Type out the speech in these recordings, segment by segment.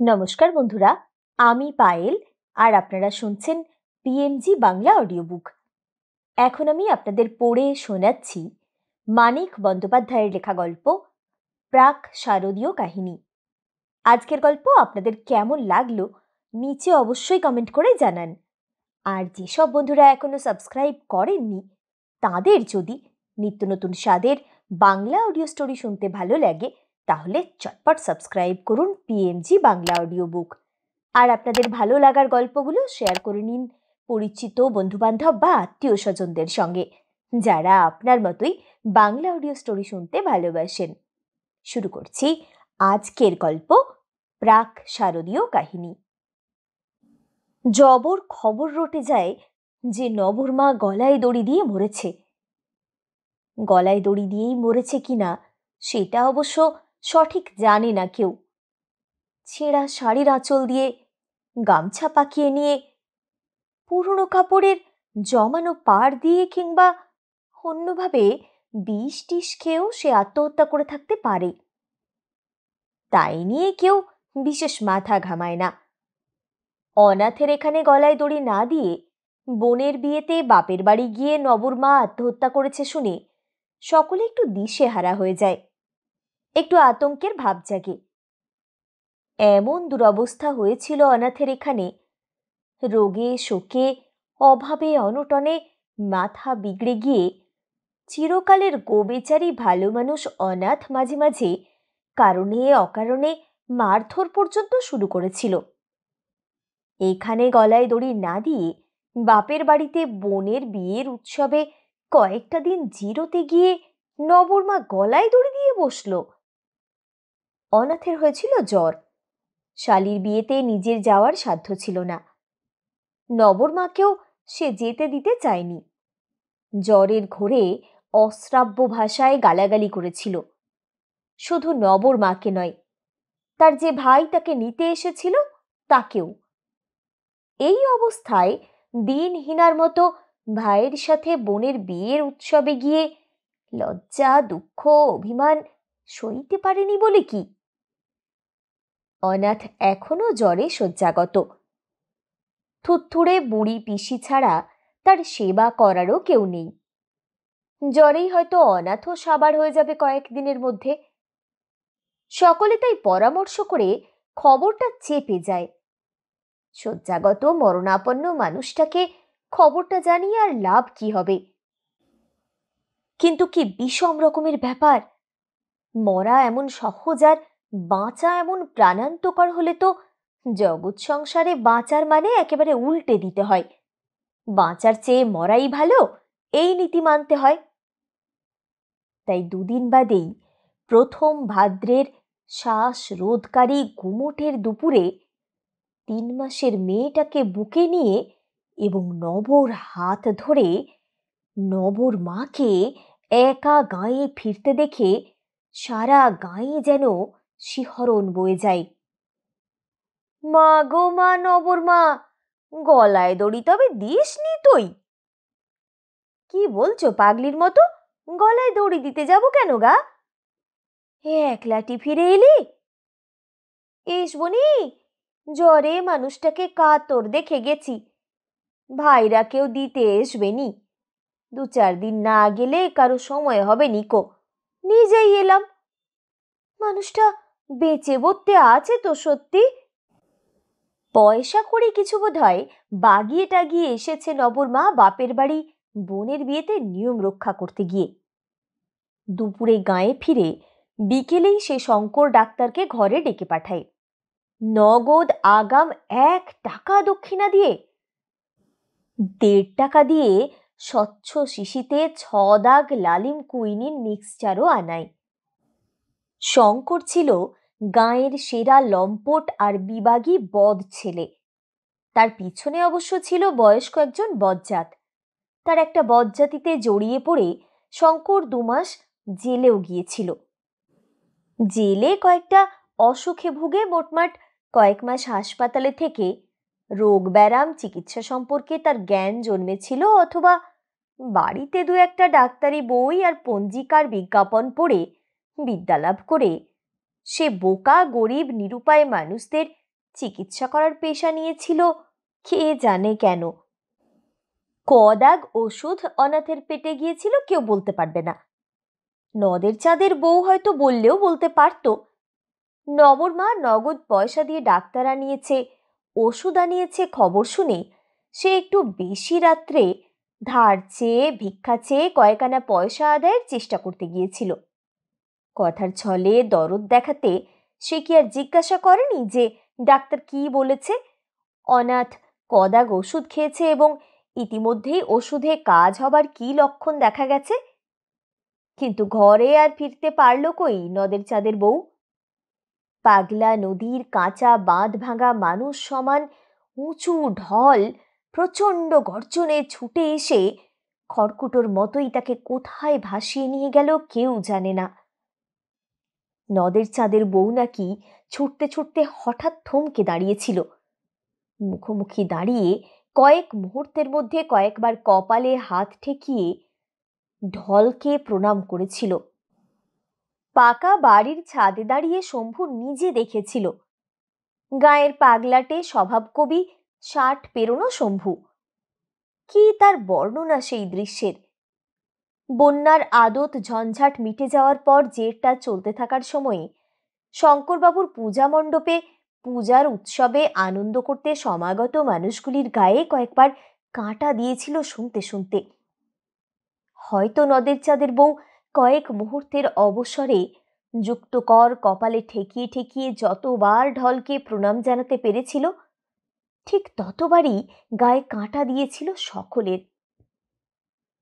নমস্কার বন্ধুরা, আমি পায়েল আর আপনারা শুনছেন পিএমজি বাংলা অডিও বুক। এখন আমি আপনাদের পড়ে শোনাচ্ছি মানিক বন্দ্যোপাধ্যায়ের লেখা গল্প প্রাক শারদীয় কাহিনী। আজকের গল্প আপনাদের কেমন লাগলো নিচে অবশ্যই কমেন্ট করে জানান। আর যেসব বন্ধুরা এখনো সাবস্ক্রাইব করেননি তাদের যদি নিত্য নতুন স্বাদের বাংলা অডিও স্টোরি শুনতে ভালো লাগে তাহলে চটপট সাবস্ক্রাইব করুন পিএমজি বাংলা অডিও বুক। আর আপনাদের ভালো লাগার গল্পগুলো শেয়ার করে নিন পরিচিত বন্ধুবান্ধব বা আত্মীয় স্বজনদের সঙ্গে যারা আপনার মতোই বাংলা অডিও স্টোরি শুনতে ভালোবাসেন। শুরু করছি আজকের গল্প প্রাক শারদীয় কাহিনী। জবর খবর রটে যায় যে নবর মা গলায় দড়ি দিয়ে মরেছে। গলায় দড়ি দিয়েই মরেছে কিনা সেটা অবশ্য সঠিক জানে না কেউ। ছেঁড়া শাড়ির আঁচল দিয়ে গামছা পাকিয়ে নিয়ে, পুরনো কাপড়ের জমানো পাড় দিয়ে কিংবা অন্যভাবে বিষ টিস খেয়েও সে আত্মহত্যা করে থাকতে পারে। তাই নিয়ে কেউ বিশেষ মাথা ঘামায় না। অনাথের এখানে গলায় দড়ি না দিয়ে বোনের বিয়েতে বাপের বাড়ি গিয়ে নবর মা আত্মহত্যা করেছে শুনে সকলে একটু দিশেহারা হয়ে যায়, একটু আতঙ্কের ভাব জাগে। এমন দুরবস্থা হয়েছিল অনাথের এখানে, রোগে শোকে অভাবে অনটনে মাথা বিগড়ে গিয়ে চিরকালের গোবেচারি ভালো মানুষ অনাথ মাঝে মাঝে কারণে অকারণে মারধর পর্যন্ত শুরু করেছিল। এখানে গলায় দড়ি না দিয়ে বাপের বাড়িতে বোনের বিয়ের উৎসবে কয়েকটা দিন জিরোতে গিয়ে নবর মা গলায় দড়ি দিয়ে বসল। অনাথের হয়েছিল জ্বর, শালির বিয়েতে নিজের যাওয়ার সাধ্য ছিল না। নবর মাকেও সে যেতে দিতে চায়নি। জ্বরের ঘোরে অশ্রাব্য ভাষায় গালাগালি করেছিল, শুধু নবর মাকে নয়, তার যে ভাই তাকে নিতে এসেছিল তাকেও। এই অবস্থায় দিনহীনার মতো ভাইয়ের সাথে বোনের বিয়ের উৎসবে গিয়ে লজ্জা দুঃখ অভিমান সইতে পারেনি বলে কি? অনাথ এখনো জ্বরে শয্যাগত। থুত্থুড়ে বুড়ি পিসি ছাড়া তার সেবা করারও কেউ নেই। জ্বরেই হয়তো অনাথও সাবার হয়ে যাবে কয়েকদিনের মধ্যে। সকলে তাই পরামর্শ করে খবরটা চেপে যায়। শয্যাগত মরণাপন্ন মানুষটাকে খবরটা জানিয়ে আর লাভ কি হবে? কিন্তু কি বিষম রকমের ব্যাপার! মরা এমন সহজ আর বাঁচা এমন প্রাণান্তকর হলে তো জগৎ সংসারে বাঁচার মানে একেবারে উল্টে দিতে হয়। বাঁচার চেয়ে মরাই ভালো, এই নীতি মানতে হয়। তাই দুদিন বাদেই প্রথম ভাদ্রের শ্বাস রোধকারী গুমোটের দুপুরে 3 মাসের মেয়েটাকে বুকে নিয়ে এবং নবর হাত ধরে নবর মাকে একা গাঁয়ে ফিরতে দেখে সারা গাঁয়ে যেন শিহরণ বয়ে যায়। মা গো মা, নবর মা, গলায় দড়ি তবে দিসনি তুই? কি বলছো পাগলির মতো? গলায় দড়ি দিতে যাব কেন গা? একলাটি ফিরে এলি? এস বনি, জ্বরে মানুষটাকে কাতর দেখে গেছি, ভাইরা কেউ দিতে এসবেনি। 2-4 দিন না গেলে কারো সময় হবে নিকো, নিজেই এলাম। মানুষটা বেঁচে বলতে আছে তো সত্যি? পয়সা করে কিছু বোধ হয় বাগিয়ে টাগিয়ে এসেছে নবর মা বাপের বাড়ি বোনের বিয়েতে নিয়ম রক্ষা করতে গিয়ে। দুপুরে গাঁয়ে ফিরে বিকেলেই সে শঙ্কর ডাক্তারকে ঘরে ডেকে পাঠায়, নগদ আগাম 1 টাকা দক্ষিণা দিয়ে। 1.5 টাকা দিয়ে স্বচ্ছ শিশিতে 6 দাগ লালিম কুইনিন মিক্সচারও আনায়। শঙ্কর ছিল গাঁয়ের সেরা লম্পট আর বিবাগী বদ ছেলে। তার পিছনে অবশ্য ছিল বয়স্ক একজন বজ্জাত। তার একটা বজ্জাতিতে জড়িয়ে পড়ে শঙ্কর 2 মাস জেলেও গিয়েছিল। জেলে কয়েকটা অসুখে ভুগে মোটমাট কয়েক মাস হাসপাতালে থেকে রোগ ব্যারাম চিকিৎসা সম্পর্কে তার জ্ঞান জন্মেছিল, অথবা বাড়িতে 2-1টা ডাক্তারি বই আর পঞ্জিকার বিজ্ঞাপন পড়ে বিদ্যালাভ করে সে বোকা গরিব নিরুপায় মানুষদের চিকিৎসা করার পেশা নিয়েছিল কে জানে কেন। কদাগ ওষুধ অনাথের পেটে গিয়েছিল কেউ বলতে পারবে না। নদের চাঁদের বউ হয়তো বললেও বলতে পারত। নবর মা নগদ পয়সা দিয়ে ডাক্তার আনিয়েছে, ওষুধ আনিয়েছে খবর শুনে সে একটু বেশি রাত্রে ধার চেয়ে ভিক্ষা চেয়ে কয়েকানা পয়সা আদায়ের চেষ্টা করতে গিয়েছিল। কথার ছলে দরদ দেখাতে সে কি আর জিজ্ঞাসা করেনি যে ডাক্তার কি বলেছে? অনাথ কদাগ ওষুধ খেয়েছে এবং ইতিমধ্যেই ওষুধে কাজ হবার কি লক্ষণ দেখা গেছে। কিন্তু ঘরে আর ফিরতে পারল কই নদের চাঁদের বউ? পাগলা নদীর কাঁচা বাঁধ ভাঙা মানুষ সমান উঁচু ঢল প্রচণ্ড গর্জনে ছুটে এসে খড়কুটোর মতোই তাকে কোথায় ভাসিয়ে নিয়ে গেল কেউ জানে না। নদের চাঁদের বউ নাকি ছুটতে ছুটতে হঠাৎ থমকে দাঁড়িয়েছিল। মুখোমুখি দাঁড়িয়ে কয়েক মুহূর্তের মধ্যে কয়েকবার কপালে হাত ঠেকিয়ে ঢলকে প্রণাম করেছিল। পাকা বাড়ির ছাদে দাঁড়িয়ে শম্ভু নিজে দেখেছিল। গায়ের পাগলাটে স্বভাব কবি 60 পেরোনো শম্ভু। কি তার বর্ণনা সেই দৃশ্যের! বন্যার আদত ঝঞ্ঝাট মিটে যাওয়ার পর জেরটা চলতে থাকার সময়ে শঙ্করবাবুর পূজা মণ্ডপে পূজার উৎসবে আনন্দ করতে সমাগত মানুষগুলির গায়ে কয়েকবার কাঁটা দিয়েছিল শুনতে শুনতে। হয়তো নদের চাঁদের বউ কয়েক মুহূর্তের অবসরে যুক্তকর কপালে ঠেকিয়ে ঠেকিয়ে যতবার ঢলকে প্রণাম জানাতে পেরেছিল ঠিক ততবারই গায়ে কাঁটা দিয়েছিল সকলের।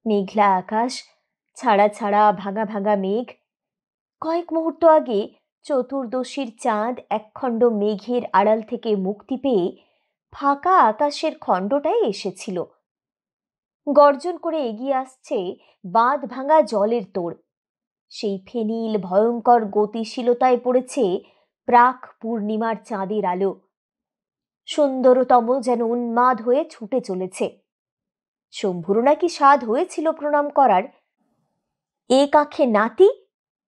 মেঘলা আকাশ, ছাড়া ছাড়া ভাঙা ভাঙা মেঘ। কয়েক মুহূর্ত আগে চতুর্দশীর চাঁদ একখণ্ড মেঘের আড়াল থেকে মুক্তি পেয়ে ফাঁকা আকাশের খণ্ডটাই এসেছিল। গর্জন করে এগিয়ে আসছে বাঁধ ভাঙা জলের তোড়। সেই ফেনিল ভয়ঙ্কর গতিশীলতায় পড়েছে প্রাক পূর্ণিমার চাঁদের আলো। সুন্দরতম যেন উন্মাদ হয়ে ছুটে চলেছে। শম্ভুরও নাকি সাধ হয়েছিল প্রণাম করার। এ কাঁখে নাতি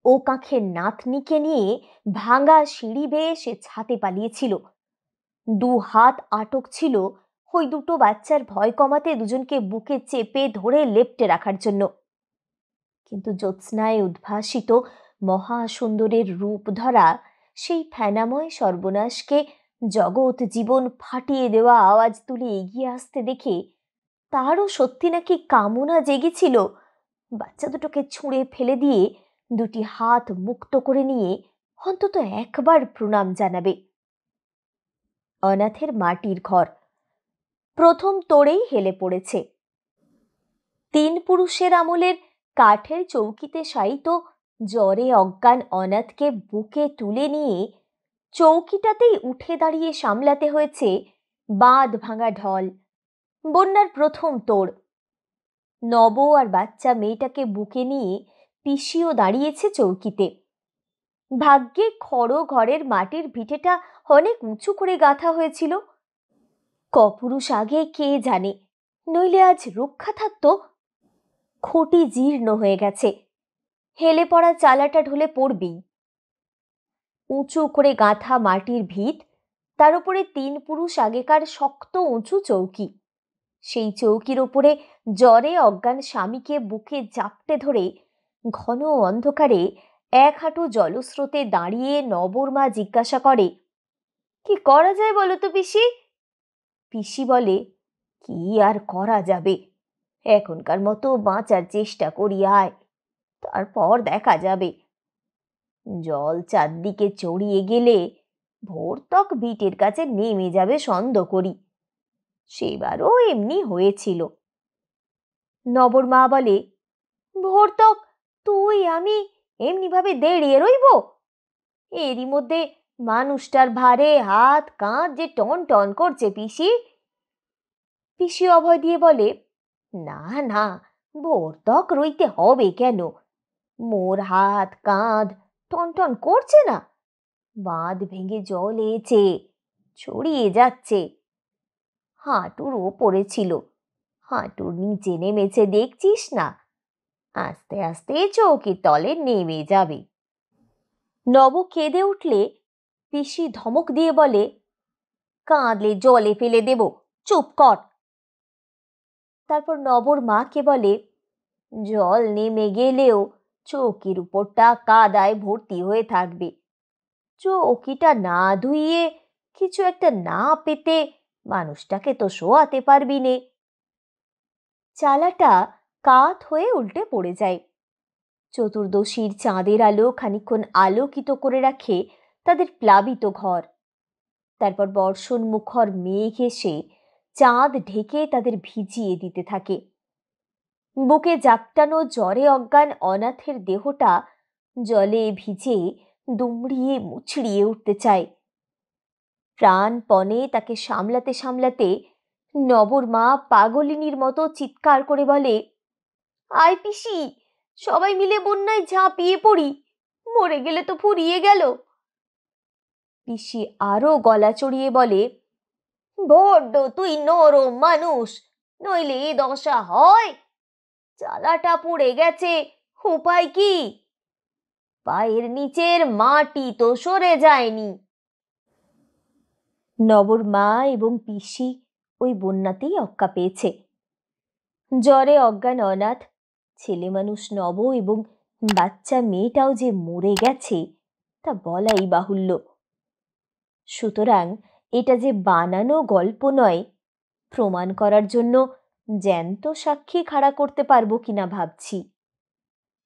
ও কাঁখে নাতনিকে নিয়ে ভাঙা সিঁড়ি বেয়ে সে ছাতে পালিয়েছিল। 2 হাত আটক ছিল ওই দুটো বাচ্চার ভয় কমাতে দুজনকে বুকে চেপে ধরে লেপ্টে রাখার জন্য। কিন্তু জ্যোৎস্নায় উদ্ভাসিত মহাসুন্দরের রূপ ধরা সেই ফেনাময় সর্বনাশকে জগৎ জীবন ফাটিয়ে দেওয়া আওয়াজ তুলে এগিয়ে আসতে দেখে তারও সত্যি নাকি কামনা জেগেছিল বাচ্চা দুটোকে ছুঁড়ে ফেলে দিয়ে দুটি হাত মুক্ত করে নিয়ে অন্তত একবার প্রণাম জানাবে। অনাথের মাটির ঘর প্রথম তোড়েই হেলে পড়েছে। 3 পুরুষের আমলের কাঠের চৌকিতে শায়িত জ্বরে অজ্ঞান অনাথকে বুকে তুলে নিয়ে চৌকিটাতেই উঠে দাঁড়িয়ে সামলাতে হয়েছে বাঁধ ভাঙা ঢল, বন্যার প্রথম তোড়। নব আর বাচ্চা মেয়েটাকে বুকে নিয়ে পিসিও দাঁড়িয়েছে চৌকিতে। ভাগ্যে খড়ো ঘরের মাটির ভিটেটা অনেক উঁচু করে গাঁথা হয়েছিল। কপুরুষ আগে কে জানে, নইলে আজ রক্ষা থাকতো। খুঁটি জীর্ণ হয়ে গেছে, হেলে পড়া চালাটা ঢলে পড়বেই। উঁচু করে গাঁথা মাটির ভিত, তার উপরে 3 পুরুষ আগেকার শক্ত উঁচু চৌকি। সেই চৌকির ওপরে জ্বরে অজ্ঞান স্বামীকে বুকে জাপটে ধরে ঘন অন্ধকারে 1 হাঁটু জলস্রোতে দাঁড়িয়ে নবর মা জিজ্ঞাসা করে, কি করা যায় বলো তো পিসি? পিসি বলে, কি আর করা যাবে, এখনকার মতো বাঁচার চেষ্টা করি আয়, তারপর দেখা যাবে। জল চারদিকে চড়িয়ে গেলে ভোর তক ভিটের কাছে নেমে যাবে সন্দেহ করি। সেবারও এমনি হয়েছিল। নবর মা বলে, ভোর তক তুই আমি এমনি ভাবে দাঁড়িয়ে রইব? এরই মধ্যে মানুষটার ভারে হাত কাঁধ যে টন টন করছে পিসি। পিসি অভয় দিয়ে বলে, না না, ভোর তক রইতে হবে কেন? মোর হাত কাঁধ টন টন করছে না? বাঁধ ভেঙে জল এসে ছড়িয়ে যাচ্ছে। হাঁটুর ওপরে ছিল, হাঁটুর নিচে নেমেছে দেখছিস না? আস্তে আস্তে চৌকির তলে নেমে যাবে। নব কেঁদে উঠলে পিসি ধমক দিয়ে বলে, কাঁদলে জলে ফেলে দেব, চুপ কর। তারপর নবর মাকে বলে, জল নেমে গেলেও চৌকির উপরটা কাদায় ভর্তি হয়ে থাকবে। চৌকিটা না ধুইয়ে কিছু একটা না পেতে মানুষটাকে তো শোয়াতে পারবি নে। চালাটা কাত হয়ে উল্টে পড়ে যায়। চতুর্দশীর চাঁদের আলো খানিকক্ষণ আলোকিত করে রাখে তাদের প্লাবিত ঘর। তারপর বর্ষণ মুখর মেঘ এসে চাঁদ ঢেকে তাদের ভিজিয়ে দিতে থাকে। বুকে জাপটানো জ্বরে অজ্ঞান অনাথের দেহটা জলে ভিজে দুমড়িয়ে মুচড়িয়ে উঠতে চায়। প্রাণপণে তাকে সামলাতে সামলাতে নবর মা পাগলিনীর মতো চিৎকার করে বলে, আয় পিসি, সবাই মিলে বন্যায় ঝাঁপিয়ে পড়ি, মরে গেলে তো ফুরিয়ে গেল। পিসি আরো গলা চড়িয়ে বলে, বড্ড তুই নরম মানুষ, নইলে এ দশা হয়। চালাটা পড়ে গেছে, উপায় কি? পায়ের নিচের মাটি তো সরে যায়নি। নবর মা এবং পিসি ওই বন্যাতেই অক্কা পেয়েছে। জ্বরে অজ্ঞান অনাথ ছেলে মানুষ নব এবং বাচ্চা মেয়েটাও যে মরে গেছে তা বলাই বাহুল্য। সুতরাং এটা যে বানানো গল্প নয়, প্রমাণ করার জন্য জ্যান্ত সাক্ষী খাড়া করতে পারবো কিনা ভাবছি।